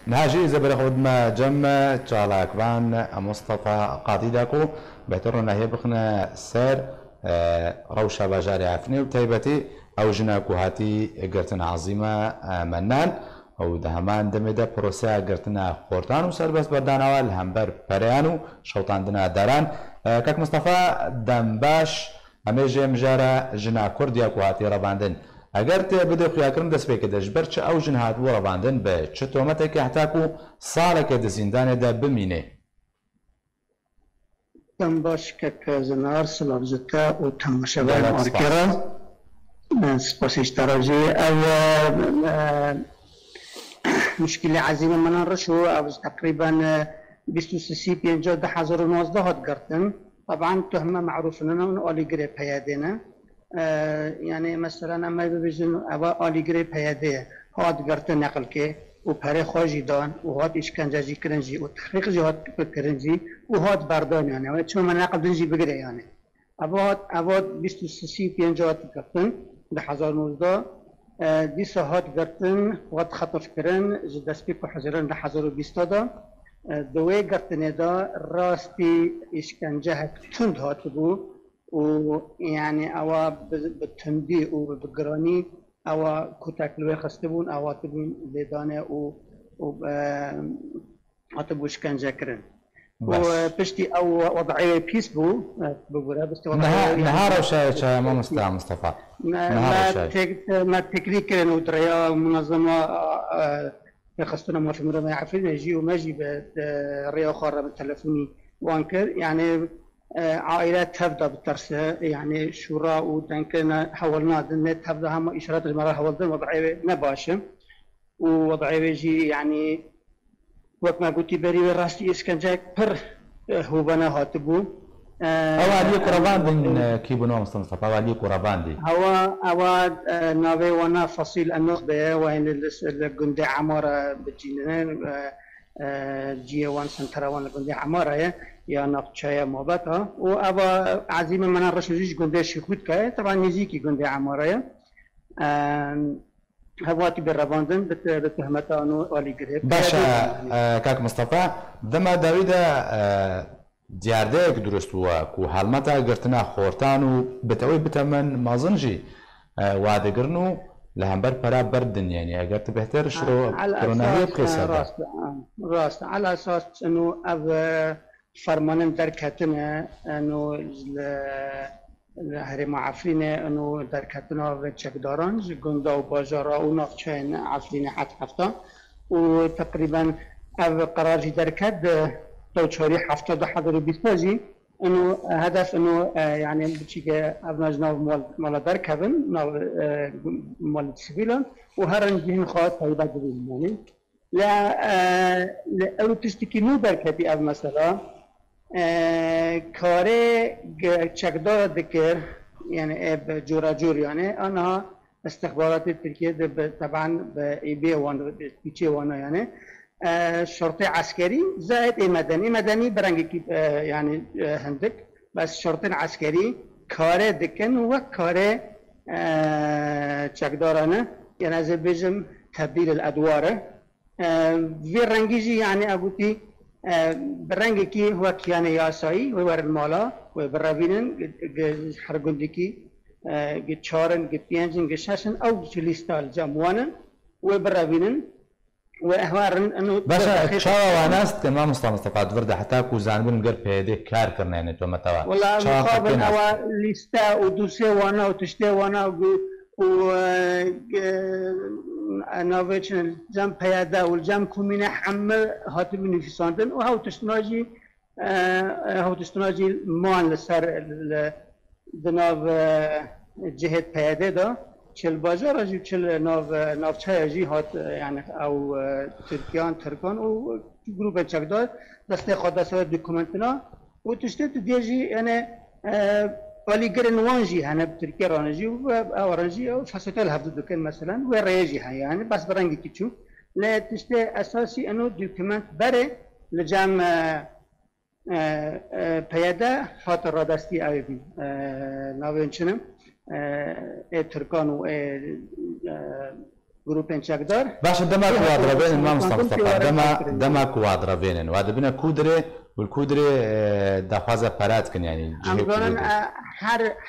نهاجي زبر خود ما جم جالاكبان مصطفى قاضي داكو بهترنا هي بخنا سر روشة بجاري عفني وتايبتي او جناكو هاتي قرتنا عظيمة منان او دهمان دمدا بروسا قرتنا خورتان وسر بس بردانوا الهمبر بريانو شوطان دنا داران كاك مصطفى دمباش اميجي مجارة جنا كردياكو هاتي رباندن اگر ته بده خیاکرم دەست پێ کردەش بەرچە ئەو ژن هاتبوو ڕەواندن بە چ تۆمەتێکی هەتاکو ساڵێکە لە زیندانێدا بمینێ. دەم باش کە زنار سلاڤزتە و تەماشەبای مارکێرە سپاسیش تەڕەجێ ئەو مشکلی عەزیمە منان ڕەش و ئەو تقریبا 23,50,2019 هات گرتن طبعا تهمة معروف لنا ونقولي قريب هيادينا يعني مثلا اما ببيجن ابا آلی گری پیاده هات گرت نقل که و پره خواجی دان و هات اشکنجه جی کرنجی و تحقیق جی هات کرنجی و هات بردان يعني و چون من نقل دنجی بگره يعني ابا 23,50 هات گرتن ده 2019 دیسا هات گرتن هات خطف کرن جی دست پی حضران ده 2020 دا دوی گرتنه دا راستی اشکنجه تند هات بو و يعني أوا بالتندي وبالجراني أوا كتاكلوا خستبون أوا تبون لدانة و عتبوش كان ذاكرن وبشتي أو وضعية بيسبو بقولها بس نهار وشاي ما مصطفى ما تكريك ودريا منظمة خستنا ما في مرة يعرفين يجي وما يجي بريا خارة بالتلفوني وانكر يعني عائلات تبدا بالترس يعني شورى ودنكنا حولنا دنت تبدا هم اشارات المراه حولنا وضعيه نباشم ووضعيه بيجي يعني وقت ما قلت بري راستي اسكنجاك بر هو بنا هاتبو اوالي قربان بن كيبونو مصطفى اوالي قربان دي هو ناوي وانا فصيل النخبه وين الجندي عماره بجنين جي1 سنتروان الجندي عماره یا نقشه موبتا و ابا عظیم من رشدیش گنده شخود که طبعا نزیکی گنده عماره هواتی برواندن به تهمت آنو آلی گرفت. باشه کاک مصطفى دما داویدا دیارده که درست بوا کو حالمتا گرتنا خورتان و بتوی بتمن مازنجی وعده گرنو لهمبر برا بردن يعني اگر بهتر شروع كورونا بقصه راست على اساس انه فرمان در کتنه انو هرم عفرینه انو در کتنه و چکداران گنده و بازارا و نافچه عفرینه حد هفته و تقریبا او قرار جی در کد دوچاری هفته ده 2020 انو هدف انو يعني بچی که ابناج ناو مال در کبن ناو مال سیویلان و هر انجین خواهد تایبه دویم يعني لا او تشتكي نو در کبی او مثلا کاره چکدار دکر يعني بجورا جور يعني أنا استخبارات تركيا طبعا بإيبي وان بيتشي وانا يعني شرطي عسكري زائد مدني برنجي يعني هندك بس شرطي عسكري کاره دکن و کاره چکدارانه يعني از بيجم تبديل الأدوار في رنجيجي يعني أبوتي برنگی که هو کیانه یاسایی و ور المالا و برابینن هرگندکی چهارن پیانجن ششن او چلیستال جموانن و برابینن و احوارن انو باشه چاوا وناست که ما مستفاد ورده حتی کو زانبن گر پیده کار کرنه یعنی تو متوا والله مقابل او لیستا و دوسه وانا و تشته وانا و ناوچن جام پیاده و جام کومینه همه هات بنفیساندن و هاو تشتناجی مان لسر دناو جهت پیاده دا چل بازار جی چل ناو چای جی هات يعني او ترکان و گروپ چکدار دسته خداسه دکومنتنا و تشته دیجی يعني ولی گرن وانجی هنه بترکیه رانجی و اورانجی و فساتل هفت دکن مثلا و ریجی ها يعني بس برنگی کیچو لا تشته اساسی انو دوکومنت بره لجام پیاده هات رادستی اوی ناوینچنم ترکان و گروپین چکدار باشه دما کوادرا بینن ما مصطفى دما کوادرا بینن و دبنا کودره والكودره دخوازه پرات کن یعنی امکان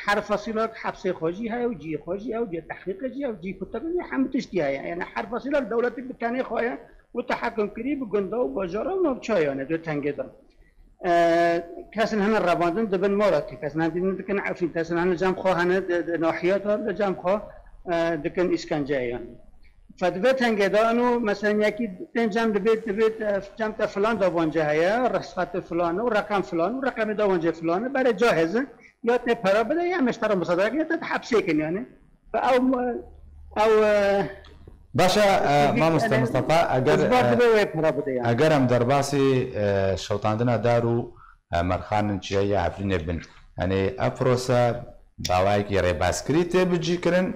هر فصیلات حبس خوجی های و جی خوجی او جی تحقیق جی او جی کتاب هم تشتی های یعنی هر فصیلات دولت بتانی خواه و تحکم کری بگنده و باجارا و نبچایانه دو تنگه دار کسان هن رواندن دبن موراتی کسان هن دکن عفین کسان هن جمع خواه هن ناحیات ها جمع خواه دکن اسکنجه یعنی فدوی تنگه دانو مثلا یکی جمع دبیت جمع تا فلان داوانجه هیا رسخت فلان و رقم داوانجه فلانه برای جاهزه یا ته پرا بده یا مشترا مصادره یا ته حبسه کنی یعنی او باشه ما مصطفى اگر هم در باسی شوطاندنا دارو مرخان چیه عفرین بن یعنی افروسا باوای کی ری باسکریت بجی کرن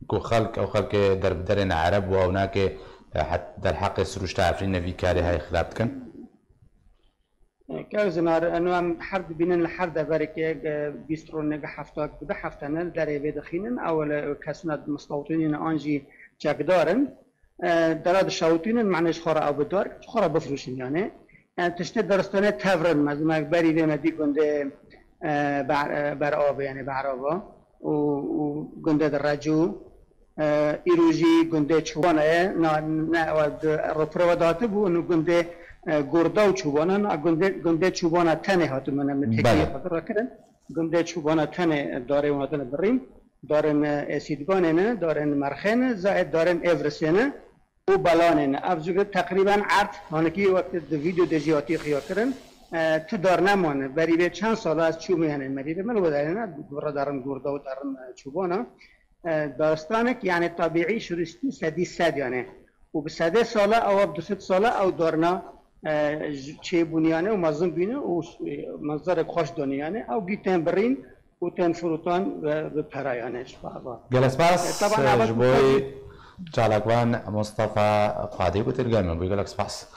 کو خلق او خلق در بدرن عرب و هناك در حق سروشت عفرین في كاري هاي خلاب كن كازنار انو هم حرد بينن الحرد بركه بيسترو نگه هفتاك بده هفتانه در ويد خينن اول كسنات مستوطنين انجي چکدارن دراد شاوتینن معنیش خورا او بدار خورا بفروشین یعنی تشته درستانه تورن مزمک بری به مدی گنده بر آب یعنی بعرابا و گنده در رجو ایروژی گنده چوبانه نه و پرواداته بو انو گنده گردا و چوبانه نه گنده چوبانه تنه هاتو منم تکیه خاطر را کرن گنده چوبانه تنه داره و هاتن بریم دارن اسیدگانه دارن مرخنه زائد دارن اورسینه و بالانه افزوده تقریبا عرض هانکی وقت ویدیو دژیاتی خیا کردن تو دار نمانه بری به چند سال از چوب یعنی مریده من ودارن دورا دارن گردا و دارن چوبانا داستانه که یعنی طبیعی شورستی سدی سد یعنی و به سده ساله او دو ست ساله او دارنا چه بنیانه و مزون بینه و منظر خوش دنیانه او گیتن برین و تن فروتان به پرایانش بابا جلس باس جبوي جالكوان مصطفى قاضي قلت القائمة بيقول لك سباس